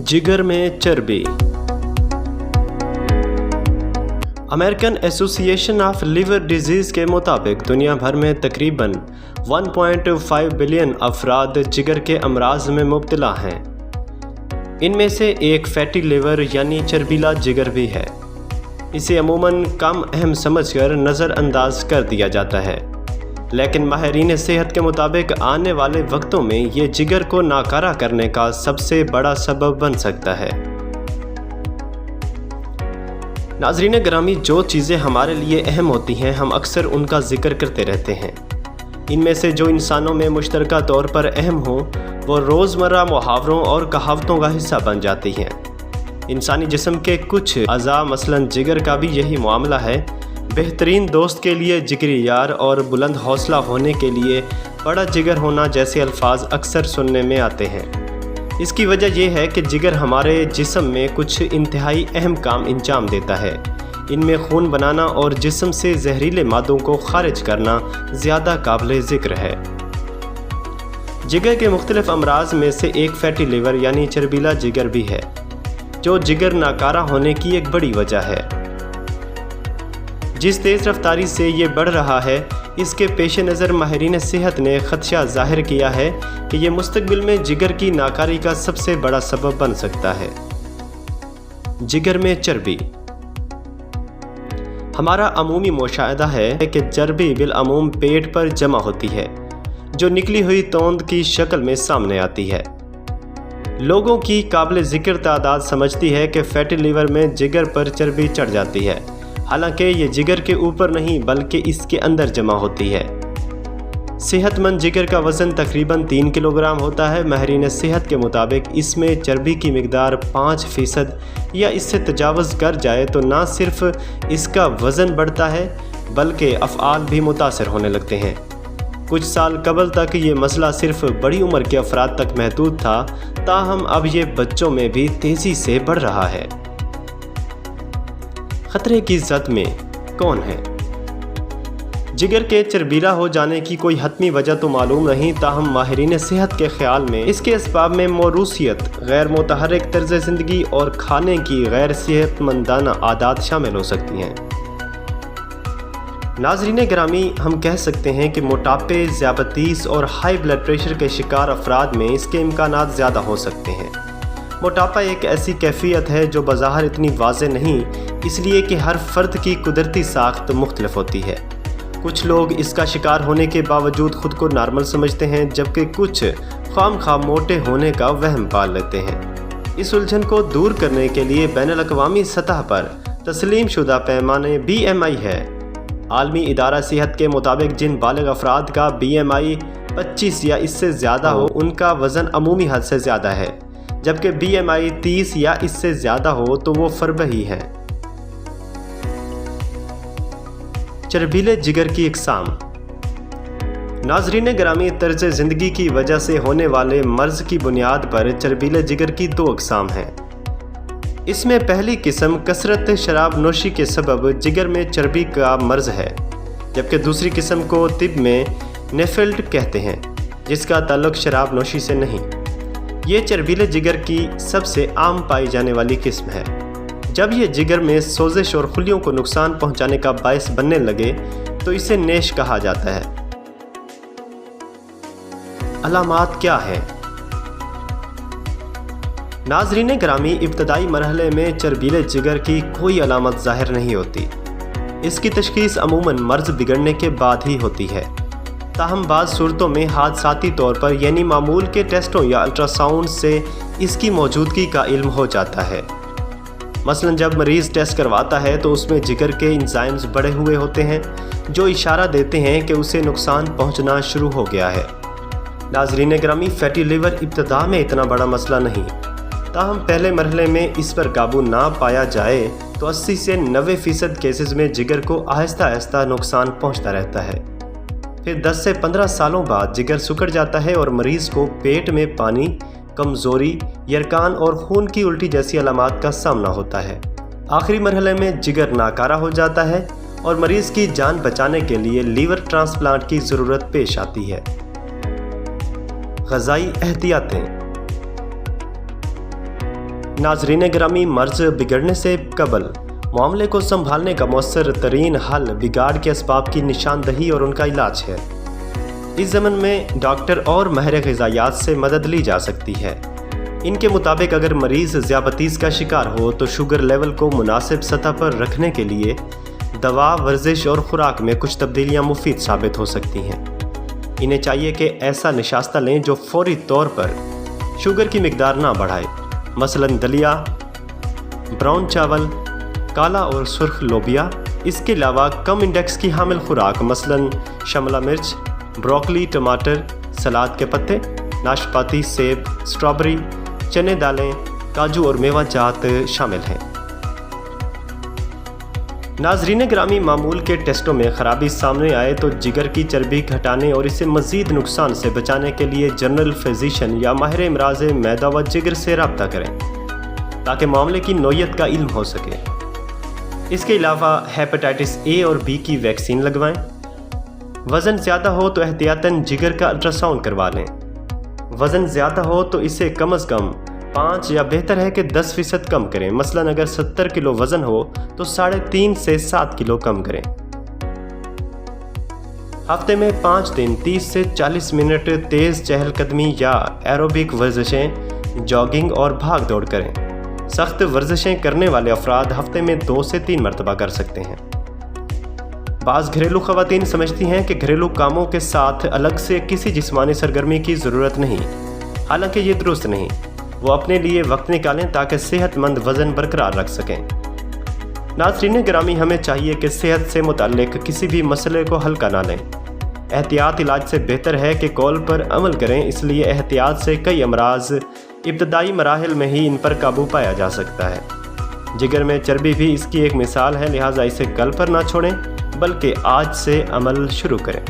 जिगर में चर्बी। American association of liver disease के मुताबिक दुनिया भर में तकरीबन 1.5 बिलियन अफराद जिगर के अमराज में मुब्तला हैं। इनमें से एक फैटी लिवर यानी चर्बीला जिगर भी है। इसे अमूमन कम अहम समझकर नज़रअंदाज कर दिया जाता है, लेकिन माहिरीन सेहत के मुताबिक आने वाले वक्तों में ये जिगर को नाकारा करने का सबसे बड़ा सबब बन सकता है। नाज़रीन ग्रामी, जो चीज़ें हमारे लिए अहम होती हैं हम अक्सर उनका जिक्र करते रहते हैं। इनमें से जो इंसानों में मुश्तरका तौर पर अहम हो वो रोज़मर्रा मुहावरों और कहावतों का हिस्सा बन जाती हैं। इंसानी जिस्म के कुछ अज़ा मसलन जिगर का भी यही मामला है। बेहतरीन दोस्त के लिए जिगरी यार और बुलंद हौसला होने के लिए बड़ा जिगर होना जैसे अल्फाज अक्सर सुनने में आते हैं। इसकी वजह यह है कि जिगर हमारे जिस्म में कुछ इंतहाई अहम काम अंजाम देता है। इनमें खून बनाना और जिस्म से जहरीले मादों को खारिज करना ज़्यादा काबिल ज़िक्र है। जिगर के मुख्तलिफ अमराज में से एक फैटी लिवर यानी चर्बीला जिगर भी है, जो जिगर नाकारा होने की एक बड़ी वजह है। जिस तेज़ रफ्तारी से ये बढ़ रहा है, इसके पेश नज़र माहिरीन सेहत ने ख़दशा ज़ाहिर किया है कि ये मुस्तक़बिल में जिगर की नाकारी का सबसे बड़ा सबब बन सकता है। जिगर में चर्बी। हमारा अमूमी मुशाहिदा है कि चर्बी बिलअमूम पेट पर जमा होती है, जो निकली हुई तोंद की शक्ल में सामने आती है। लोगों की काबिल ज़िक्र तादाद समझती है कि फैटी लिवर में जिगर पर चर्बी चढ़ जाती है, हालांकि ये जिगर के ऊपर नहीं बल्कि इसके अंदर जमा होती है। सेहतमंद जिगर का वज़न तकरीबन 3 किलोग्राम होता है। माहिरीन सेहत के मुताबिक इसमें चर्बी की मिकदार 5% या इससे तजावज़ कर जाए तो ना सिर्फ इसका वज़न बढ़ता है बल्कि अफ़आल भी मुतासर होने लगते हैं। कुछ साल कबल तक ये मसला सिर्फ बड़ी उम्र के अफराद तक महदूद था, ताहम अब ये बच्चों में भी तेज़ी से बढ़ रहा है। खतरे की ज़द में कौन है? जिगर के चर्बीला हो जाने की कोई हतमी वजह तो मालूम नहीं, ताहम माहिरीन सेहत के ख्याल में इसके असबाब में मौरूसियत, गैर मुतहर्रिक तर्ज ज़िंदगी और खाने की गैर सेहतमंदाना आदत शामिल हो सकती हैं। नाज़रीन गिरामी, हम कह सकते हैं कि मोटापे, ज़ियाबतीस और हाई ब्लड प्रेशर के शिकार अफराद में इसके इम्कानात ज़्यादा हो सकते हैं। मोटापा एक ऐसी कैफियत है जो बज़ाहिर इतनी वाज़ेह नहीं, इसलिए कि हर फ़र्द की कुदरती साख्त मुख्तलिफ होती है। कुछ लोग इसका शिकार होने के बावजूद ख़ुद को नॉर्मल समझते हैं, जबकि कुछ खामखा मोटे होने का वहम पाल लेते हैं। इस उलझन को दूर करने के लिए बैनुल-अक़वामी सतह पर तस्लीम शुदा पैमाने BMI है। आलमी इदारा सेहत के मुताबिक जिन बालिग अफराद का BMI 25 या इससे ज़्यादा हो उनका वज़न अमूमी हद से ज़्यादा है, जबकि BMI 30 या इससे ज़्यादा हो तो वो फरबही हैं। चर्बीले जिगर की इकसाम। नाज़रीन गिरामी, तर्ज ज़िंदगी की वजह से होने वाले मर्ज़ की बुनियाद पर चर्बीले जिगर की 2 अक़साम हैं। इसमें पहली किस्म कसरत शराब नोशी के सबब जिगर में चर्बी का मर्ज़ है, जबकि दूसरी किस्म को तिब में नेफेल्ट कहते हैं, जिसका ताल्लुक़ शराब नोशी से नहीं। ये चर्बीले जिगर की सबसे आम पाई जाने वाली किस्म है। जब ये जिगर में सोजिश और खुलियों को नुकसान पहुंचाने का बायस बनने लगे तो इसे नेश कहा जाता है। अलामात क्या है? नाज़रीन गिरामी, इब्तदाई मरहले में चर्बीले जिगर की कोई अलामत ज़ाहिर नहीं होती। इसकी तशख़ीस अमूमन मर्ज़ बिगड़ने के बाद ही होती है, ताहम बाज़ सूरतों में हादसाती तौर पर यानी मामूल के टेस्टों या अल्ट्रासाउंड से इसकी मौजूदगी का इल्म हो जाता है। मसलन जब मरीज़ टेस्ट करवाता है तो उसमें जिगर के एंजाइम्स बढ़े हुए होते हैं, जो इशारा देते हैं कि उसे नुकसान पहुंचना शुरू हो गया है। नाज़रीन गिरामी, फैटी लिवर इब्तिदा में इतना बड़ा मसला नहीं, ताहम पहले मरहले में इस पर काबू ना पाया जाए तो 80 से 90% केसेस में जिगर को आहिस्ता आहिस्ता नुकसान पहुंचता रहता है। फिर 10 से 15 सालों बाद जिगर सिकुड़ जाता है और मरीज़ को पेट में पानी, कमज़ोरी, यरकान और खून की उल्टी जैसी अलामात का सामना होता है। आखिरी मरहले में जिगर नाकारा हो जाता है और मरीज़ की जान बचाने के लिए लीवर ट्रांसप्लांट की ज़रूरत पेश आती है। ग़िज़ाई एहतियातें। नाज़रीन ग्रामी, मर्ज़ बिगड़ने से कबल मामले को संभालने का मौसर तरीन हल बिगाड़ के असबाब की निशानदही और उनका इलाज है। इस ज़मन में डॉक्टर और माहिर ग़िज़ायात से मदद ली जा सकती है। इनके मुताबिक अगर मरीज़ ज़ियाबतीस का शिकार हो तो शुगर लेवल को मुनासिब सतह पर रखने के लिए दवा, वर्जिश और ख़ुराक में कुछ तब्दीलियाँ मुफीद साबित हो सकती हैं। इन्हें चाहिए कि ऐसा निशास्ता लें जो फ़ौरी तौर पर शुगर की मिकदार ना बढ़ाए, मसलन दलिया, ब्राउन चावल, काला और सुर्ख लोबिया। इसके अलावा कम इंडेक्स की हामिल खुराक मसलन शिमला मिर्च, ब्रोकली, टमाटर, सलाद के पत्ते, नाशपाती, सेब, स्ट्रॉबेरी, चने दालें, काजू और मेवा जात शामिल हैं। नाज़रीन ग्रामी, मामूल के टेस्टों में ख़राबी सामने आए तो जिगर की चर्बी घटाने और इसे मज़ीद नुकसान से बचाने के लिए जनरल फिजिशियन या माहिर इमराज़ मैदा व जिगर से रब्ता करें ताकि मामले की नौयत का इल्म हो सके। इसके अलावा हेपेटाइटिस ए और बी की वैक्सीन लगवाएं। वज़न ज़्यादा हो तो एहतियातन जिगर का अल्ट्रासाउंड करवा लें। वज़न ज़्यादा हो तो इसे कम अज़ कम 5 या बेहतर है कि 10% कम करें। मसलन अगर 70 किलो वज़न हो तो 3.5 से 7 किलो कम करें। हफ्ते में 5 दिन 30 से 40 मिनट तेज़ चहलकदमी या एरोबिक वर्जिशें, जॉगिंग और भाग दौड़ करें। सख्त वर्जिशें करने वाले अफराद हफ्ते में 2 से 3 मरतबा कर सकते हैं। बाज़ घरेलू ख़वातीन समझती हैं कि घरेलू कामों के साथ अलग से किसी जिस्मानी सरगर्मी की ज़रूरत नहीं, हालांकि ये दुरुस्त नहीं। वो अपने लिए वक्त निकालें ताकि सेहतमंद वज़न बरकरार रख सकें। नाज़रीन ग्रामी, हमें चाहिए कि सेहत से मुताल्लिक़ किसी भी मसले को हल्का ना लें। एहतियात इलाज से बेहतर है कि कौल पर अमल करें, इसलिए एहतियात से कई अमराज इब्तदाई मराहिल में ही इन पर काबू पाया जा सकता है। जिगर में चर्बी भी इसकी एक मिसाल है, लिहाजा इसे कल पर ना छोड़ें बल्कि आज से अमल शुरू करें।